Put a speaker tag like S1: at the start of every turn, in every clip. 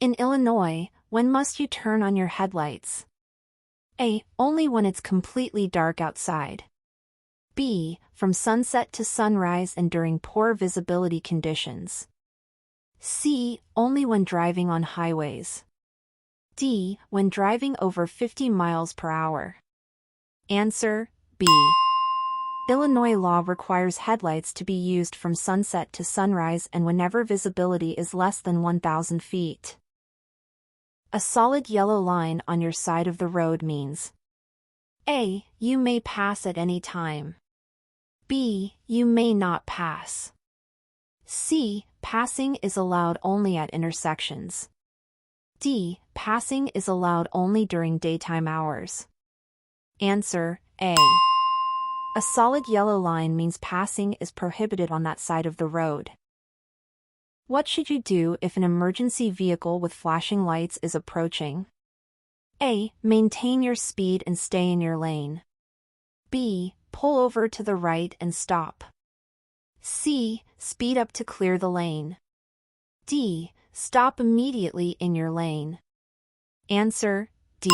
S1: In Illinois, when must you turn on your headlights? A. Only when it's completely dark outside. B. From sunset to sunrise and during poor visibility conditions. C. Only when driving on highways. D. When driving over 50 miles per hour. Answer: B. Illinois law requires headlights to be used from sunset to sunrise and whenever visibility is less than 1,000 feet. A solid yellow line on your side of the road means: A. You may pass at any time. B. You may not pass. C. Passing is allowed only at intersections. D. Passing is allowed only during daytime hours. Answer: A. A solid yellow line means passing is prohibited on that side of the road. What should you do if an emergency vehicle with flashing lights is approaching? A. Maintain your speed and stay in your lane. B. Pull over to the right and stop. C. Speed up to clear the lane. D. Stop immediately in your lane. Answer: D.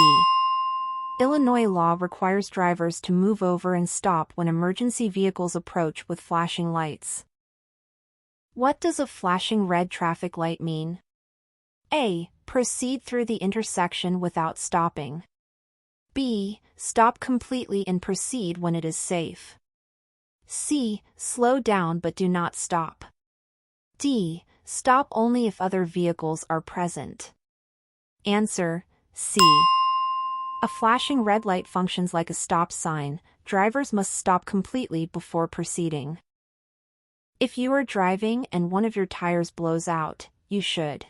S1: Illinois law requires drivers to move over and stop when emergency vehicles approach with flashing lights. What does a flashing red traffic light mean? A. Proceed through the intersection without stopping. B. Stop completely and proceed when it is safe. C. Slow down but do not stop. D. Stop only if other vehicles are present. Answer: C. A flashing red light functions like a stop sign. Drivers must stop completely before proceeding. If you are driving and one of your tires blows out, you should: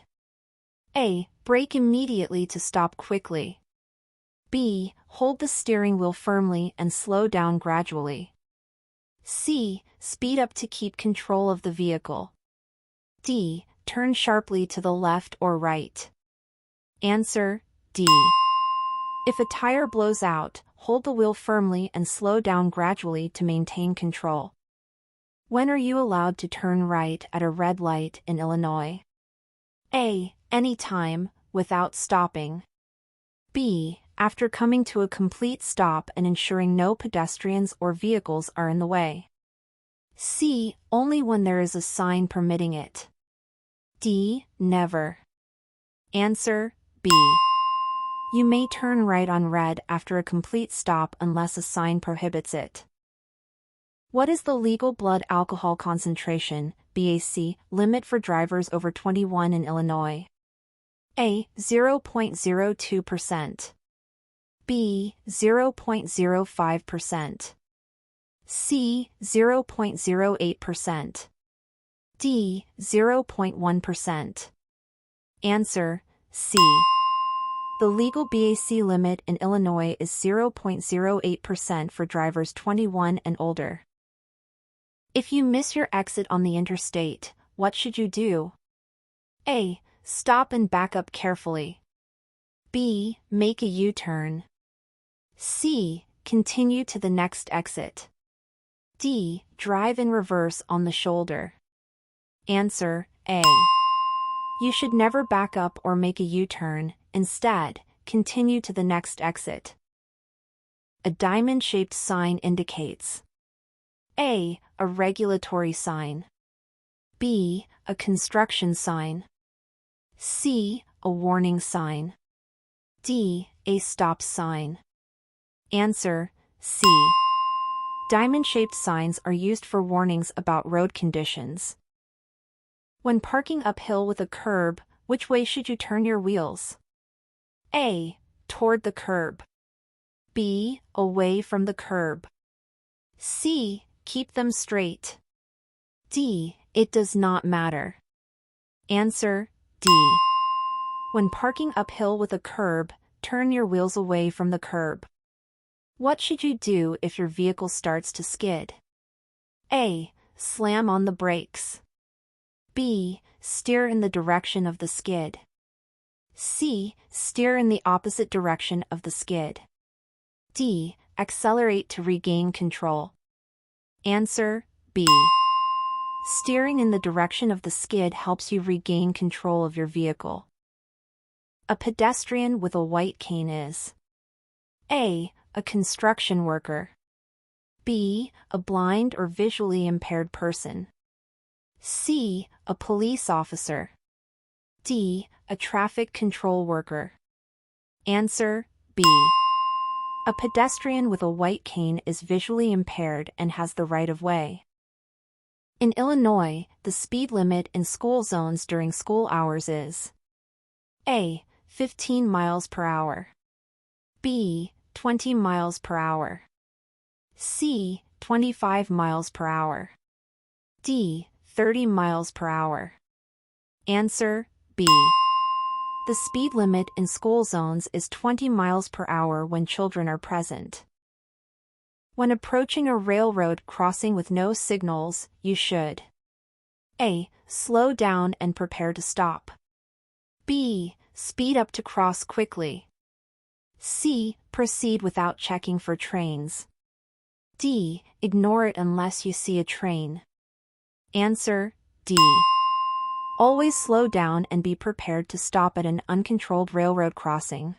S1: A. Brake immediately to stop quickly. B. Hold the steering wheel firmly and slow down gradually. C. Speed up to keep control of the vehicle. D. Turn sharply to the left or right. Answer: D. If a tire blows out, hold the wheel firmly and slow down gradually to maintain control. When are you allowed to turn right at a red light in Illinois? A. Anytime, without stopping. B. After coming to a complete stop and ensuring no pedestrians or vehicles are in the way. C. Only when there is a sign permitting it. D. Never. Answer: B. You may turn right on red after a complete stop unless a sign prohibits it. What is the legal blood alcohol concentration (BAC) limit for drivers over 21 in Illinois? A. 0.02%. B. 0.05%. C. 0.08%. D. 0.1%. Answer: C. The legal BAC limit in Illinois is 0.08% for drivers 21 and older. If you miss your exit on the interstate, what should you do? A. Stop and back up carefully. B. Make a U-turn. C. Continue to the next exit. D. Drive in reverse on the shoulder. Answer: A. You should never back up or make a U-turn. Instead, continue to the next exit. A diamond-shaped sign indicates: A. A regulatory sign. B. A construction sign. C. A warning sign. D. A stop sign. Answer: C. Diamond-shaped signs are used for warnings about road conditions. When parking uphill with a curb, which way should you turn your wheels? A. Toward the curb. B. Away from the curb. C. Keep them straight. D. It does not matter. Answer: D. When parking uphill with a curb, turn your wheels away from the curb. What should you do if your vehicle starts to skid? A. Slam on the brakes. B. Steer in the direction of the skid. C. Steer in the opposite direction of the skid. D. Accelerate to regain control. Answer: B. Steering in the direction of the skid helps you regain control of your vehicle. A pedestrian with a white cane is A. A construction worker. B. A blind or visually impaired person. C. A police officer. D. A traffic control worker. Answer B. A pedestrian with a white cane is visually impaired and has the right of way. In Illinois, the speed limit in school zones during school hours is A. 15 miles per hour. B. 20 miles per hour. C. 25 miles per hour. D. 30 miles per hour. Answer B. The speed limit in school zones is 20 miles per hour when children are present. When approaching a railroad crossing with no signals, you should A. Slow down and prepare to stop. B. Speed up to cross quickly. C. Proceed without checking for trains. D. Ignore it unless you see a train. Answer D. Always slow down and be prepared to stop at an uncontrolled railroad crossing.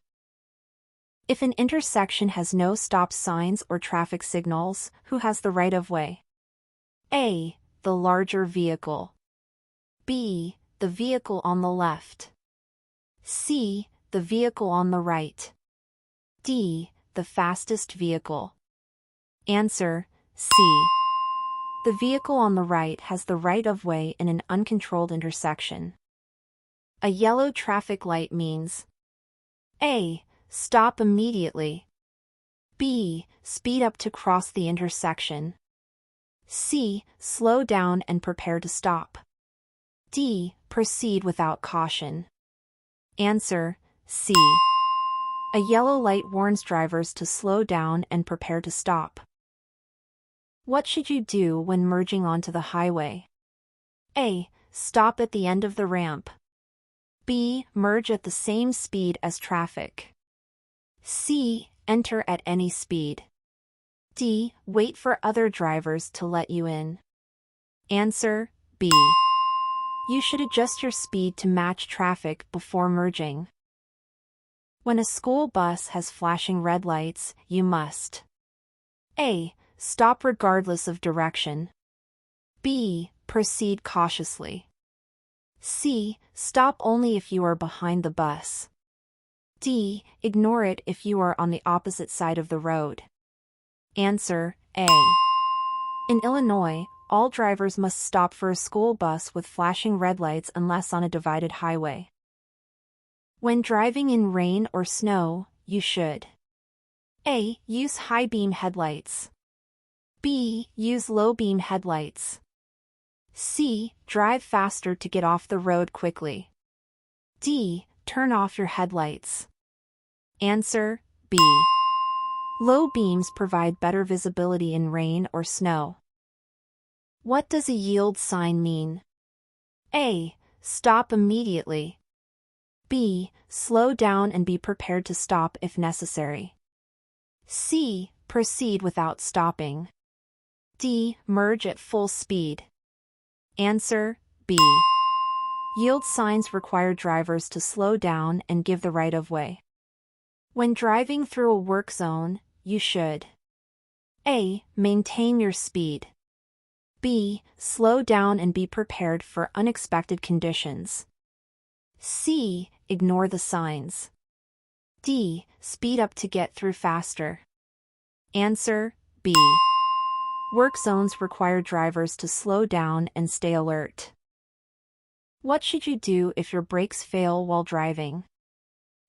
S1: If an intersection has no stop signs or traffic signals, who has the right of way? A. The larger vehicle. B. The vehicle on the left. C. The vehicle on the right. D. The fastest vehicle. Answer C. The vehicle on the right has the right of way in an uncontrolled intersection. A yellow traffic light means A. Stop immediately. B. Speed up to cross the intersection. C. Slow down and prepare to stop. D. Proceed without caution. Answer C. A yellow light warns drivers to slow down and prepare to stop. What should you do when merging onto the highway? A. Stop at the end of the ramp. B. Merge at the same speed as traffic. C. Enter at any speed. D. Wait for other drivers to let you in. Answer B. You should adjust your speed to match traffic before merging. When a school bus has flashing red lights, you must A. Stop regardless of direction. B. Proceed cautiously. C. Stop only if you are behind the bus. D. Ignore it if you are on the opposite side of the road. Answer A. In Illinois, all drivers must stop for a school bus with flashing red lights unless on a divided highway. When driving in rain or snow, you should A. Use high-beam headlights. B. Use low-beam headlights. C. Drive faster to get off the road quickly. D. Turn off your headlights. Answer B. Low beams provide better visibility in rain or snow. What does a yield sign mean? A. Stop immediately. B. Slow down and be prepared to stop if necessary. C. Proceed without stopping. D. Merge at full speed. Answer B. Yield signs require drivers to slow down and give the right of way. When driving through a work zone, you should A. Maintain your speed. B. Slow down and be prepared for unexpected conditions. C. Ignore the signs. D. Speed up to get through faster. Answer B. Work zones require drivers to slow down and stay alert. What should you do if your brakes fail while driving?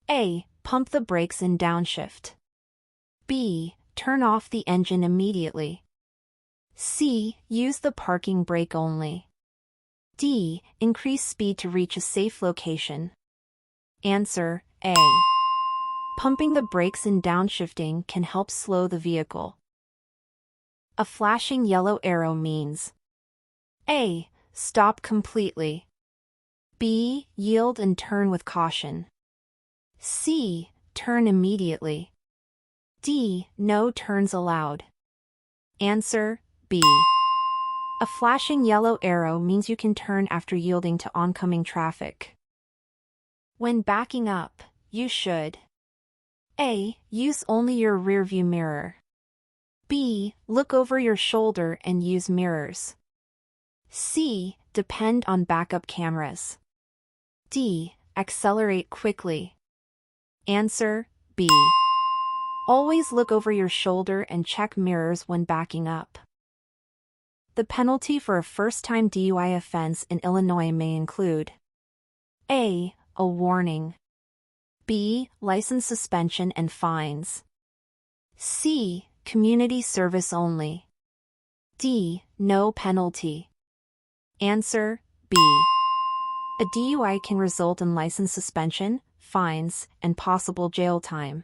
S1: A. Pump the brakes in downshift. B. Turn off the engine immediately. C. Use the parking brake only. D. Increase speed to reach a safe location. Answer A. Pumping the brakes in downshifting can help slow the vehicle. A flashing yellow arrow means A. Stop completely. B. Yield and turn with caution. C. Turn immediately. D. No turns allowed. Answer B. A flashing yellow arrow means you can turn after yielding to oncoming traffic. When backing up, You should. A. Use only your rearview mirror. B. Look over your shoulder and use mirrors. C. Depend on backup cameras. D. Accelerate quickly. Answer B. Always look over your shoulder and check mirrors when backing up. The penalty for a first-time DUI offense in Illinois may include A. A warning. B. License suspension and fines. C. Community service only. D. No penalty. Answer B. A DUI can result in license suspension, fines, and possible jail time.